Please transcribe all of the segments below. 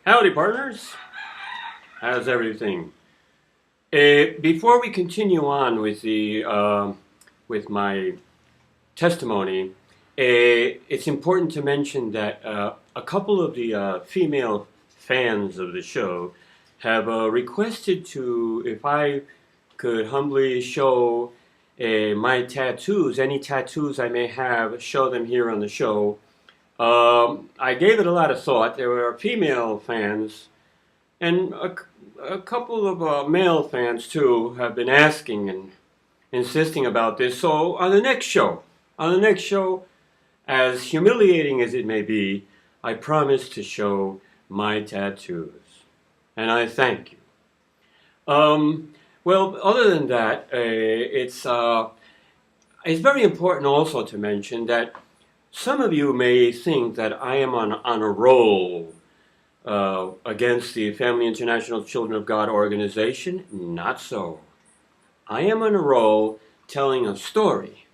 Howdy, partners. How's everything? Before we continue on with with my testimony, it's important to mention that a couple of the female fans of the show have requested to if I could humbly show my tattoos, any tattoos I may have, show them here on the show. I gave it a lot of thought. There were female fans and a couple of male fans too have been asking and insisting about this. So on the next show, as humiliating as it may be, I promise to show my tattoos, and I thank you. Well, other than that, it's very important also to mention that some of you may think that I am on a roll against the Family International Children of God organization. Not so. I am on a roll telling a story.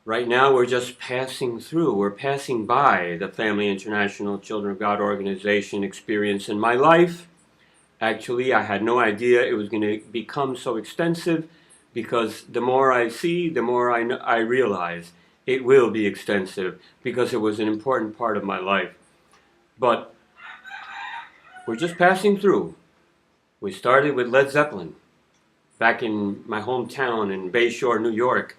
Right now we're just passing through. We're passing by the Family International Children of God organization experience in my life. Actually, I had no idea it was going to become so extensive because the more I see, the more I realize it will be extensive because it was an important part of my life. But we're just passing through. We started with Led Zeppelin back in my hometown in Bayshore, New York,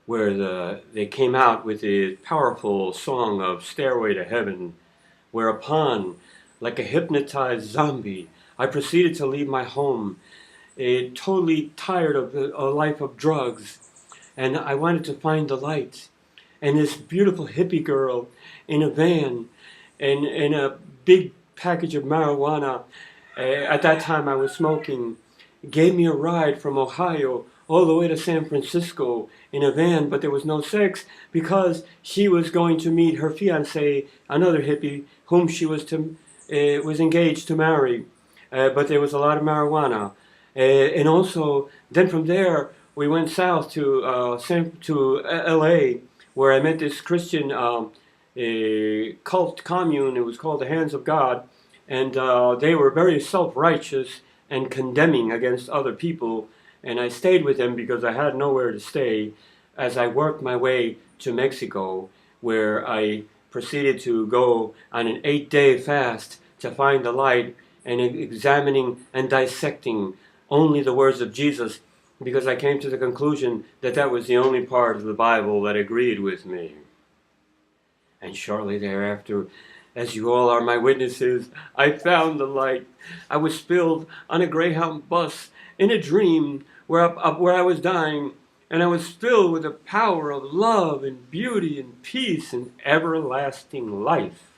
where they came out with the powerful song of Stairway to Heaven, whereupon, like a hypnotized zombie, I proceeded to leave my home, totally tired of a life of drugs, and I wanted to find the light. And this beautiful hippie girl in a van and in a big package of marijuana, at that time I was smoking, gave me a ride from Ohio all the way to San Francisco in a van, but there was no sex because she was going to meet her fiancé, another hippie, whom she was engaged to marry. But there was a lot of marijuana. And also, then from there, we went south to L.A., where I met this Christian cult commune. It was called the Hands of God, and they were very self-righteous and condemning against other people. And I stayed with them because I had nowhere to stay as I worked my way to Mexico, where I proceeded to go on an 8-day fast to find the light and examining and dissecting only the words of Jesus, because I came to the conclusion that that was the only part of the Bible that agreed with me. And shortly thereafter, as you all are my witnesses, I found the light. I was spilled on a Greyhound bus in a dream where I was dying, and I was filled with the power of love and beauty and peace and everlasting life,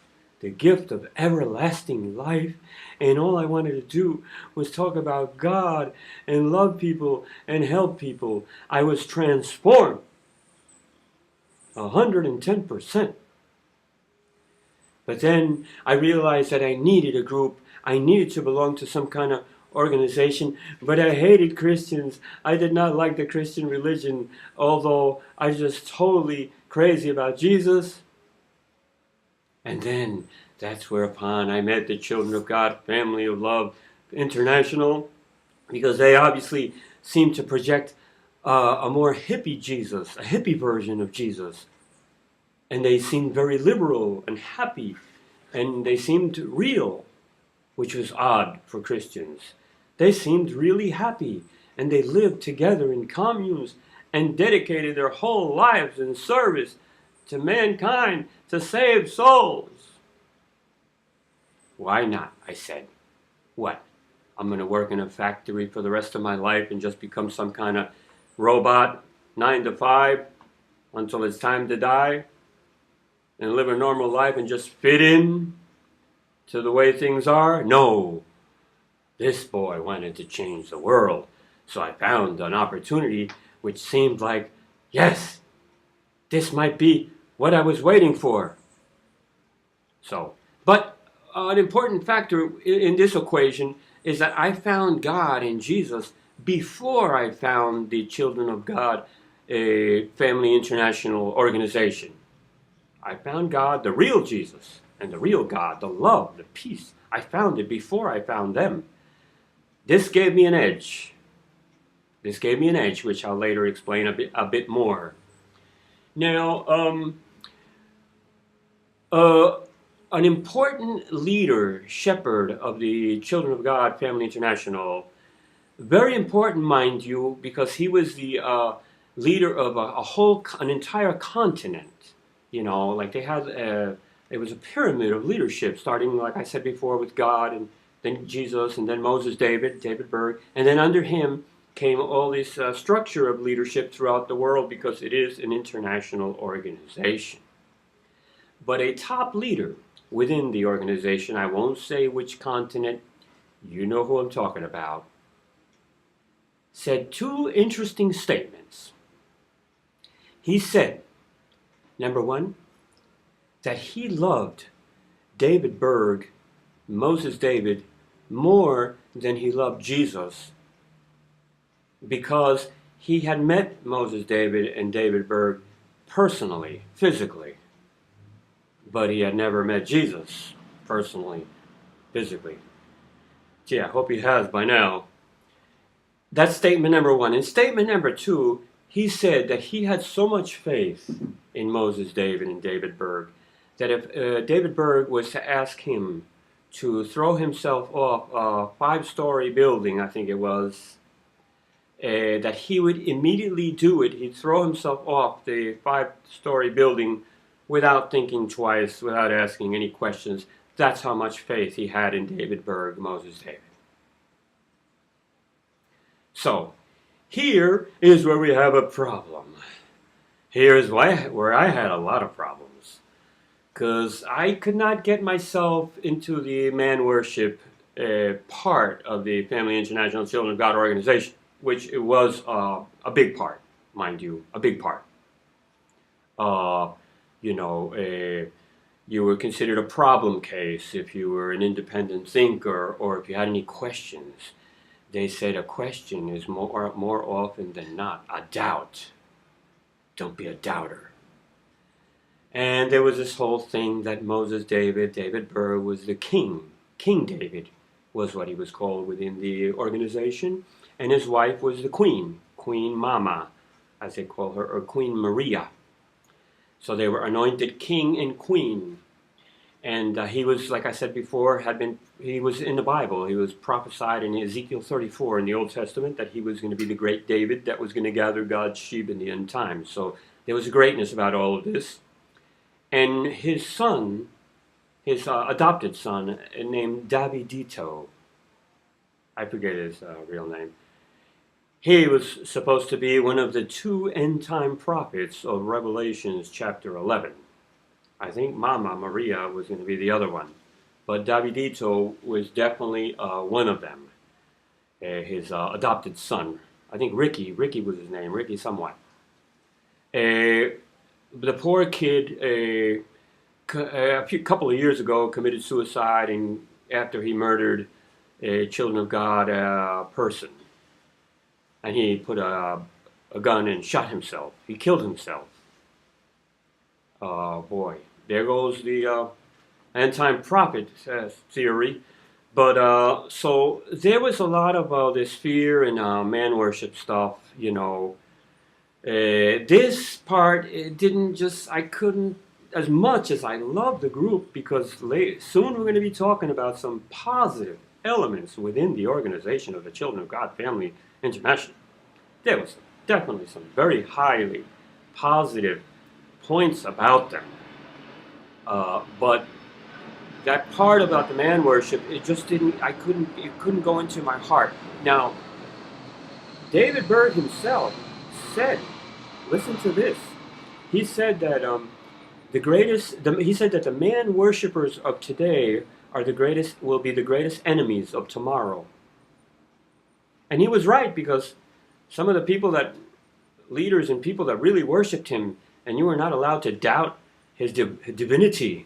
the gift of everlasting life. And all I wanted to do was talk about God and love people and help people. I was transformed 110%. But then I realized that I needed a group. I needed to belong to some kind of organization, but I hated Christians. I did not like the Christian religion, although I was just totally crazy about Jesus. And then that's whereupon I met the Children of God Family of Love International, because they obviously seem to project a more hippie Jesus, a hippie version of Jesus. And they seemed very liberal and happy, and they seemed real, which was odd for Christians. They seemed really happy, and they lived together in communes and dedicated their whole lives in service to mankind to save souls. Why not? I said. What? I'm going to work in a factory for the rest of my life and just become some kind of robot, 9 to 5, until it's time to die? And live a normal life and just fit in to the way things are? No. This boy wanted to change the world. So I found an opportunity which seemed like, yes, this might be what I was waiting for. But an important factor in this equation is that I found God in Jesus before I found the Children of God Family International organization. I found God, the real Jesus, and the real God, the love, the peace. I found it before I found them. This gave me an edge. This gave me an edge, which I'll later explain a bit more. Now, an important leader, shepherd of the Children of God Family International, very important, mind you, because he was the leader of an entire continent. You know, like they had, it was a pyramid of leadership, starting, like I said before, with God, and then Jesus, and then Moses, David Berg, and then under him came all this structure of leadership throughout the world, because it is an international organization. But a top leader within the organization, I won't say which continent, you know who I'm talking about, said two interesting statements. He said, number one, that he loved David Berg, Moses David, more than he loved Jesus, because he had met Moses David and David Berg personally, physically, but he had never met Jesus personally, physically. Gee, I hope he has by now. That's statement number one. In statement number two, he said that he had so much faith in Moses David and David Berg that if David Berg was to ask him to throw himself off a 5-story building, I think it was, that he would immediately do it. He'd throw himself off the 5-story building without thinking twice, without asking any questions. That's how much faith he had in David Berg, Moses David. So, here is where we have a problem. Here's where I had a lot of problems. Because I could not get myself into the man worship part of the Family International Children of God organization, which it was a big part, mind you, a big part. You were considered a problem case if you were an independent thinker or if you had any questions. They said a question is more often than not a doubt. Don't be a doubter. And there was this whole thing that Moses David Berg was the king. King David was what he was called within the organization. And his wife was the queen, Queen Mama, as they call her, or Queen Maria. So they were anointed king and queen. And he was, like I said before, he was in the Bible. He was prophesied in Ezekiel 34 in the Old Testament that he was going to be the great David that was going to gather God's sheep in the end times. So there was a greatness about all of this. And his son, his adopted son, named Davidito, I forget his real name, he was supposed to be one of the 2 end-time prophets of Revelations chapter 11. I think Mama Maria was going to be the other one. But Davidito was definitely one of them. His adopted son. I think Ricky was his name, Ricky somewhat. The poor kid, couple of years ago, committed suicide and after he murdered a Children of God person. And he put a gun and shot himself. He killed himself. Boy, there goes the end-time prophet theory. But so there was a lot of this fear and man worship stuff, you know. This part, I couldn't, as much as I love the group, because soon we're going to be talking about some positive elements within the organization of the Children of God Family International. There was definitely some very highly positive points about them. But that part about the man worship, it couldn't go into my heart. Now, David Berg himself said, listen to this. He said that he said that the man worshipers of today will be the greatest enemies of tomorrow. And he was right, because some of the leaders and people that really worshipped him, and you were not allowed to doubt his divinity,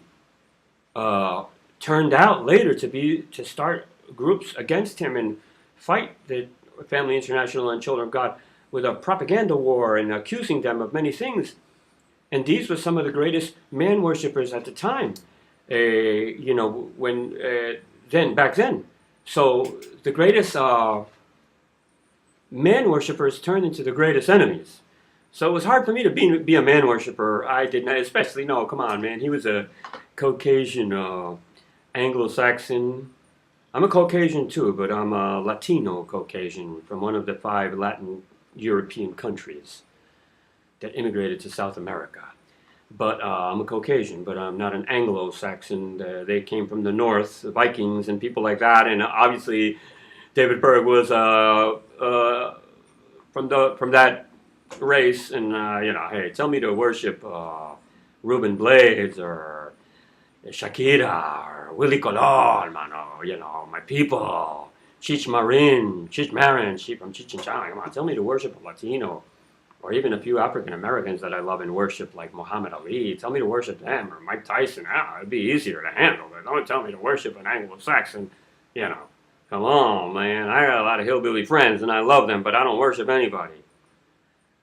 turned out later to start groups against him and fight the Family International and Children of God with a propaganda war and accusing them of many things. And these were some of the greatest man worshippers at the time. When back then. So the greatest man worshippers turned into the greatest enemies. So it was hard for me to be a man worshiper. I did not, especially, no, come on, man. He was a Caucasian, Anglo-Saxon. I'm a Caucasian too, but I'm a Latino Caucasian from one of the 5 Latin European countries that immigrated to South America. But I'm a Caucasian, but I'm not an Anglo-Saxon. They came from the north, the Vikings and people like that. And obviously, David Berg was from that race. And hey, tell me to worship Ruben Blades or Shakira or Willie Colon, my people, Cheech Marin, she from Cheech and Chong. Come on, tell me to worship a Latino. Or even a few African Americans that I love and worship, like Muhammad Ali. Tell me to worship them, or Mike Tyson. It'd be easier to handle. But don't tell me to worship an Anglo-Saxon. Come on, man. I got a lot of hillbilly friends, and I love them, but I don't worship anybody.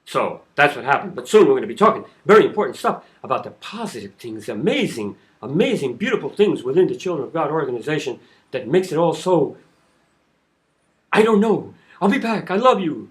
So that's what happened. But soon we're going to be talking very important stuff about the positive things, amazing, amazing, beautiful things within the Children of God organization that makes it all so. I don't know. I'll be back. I love you.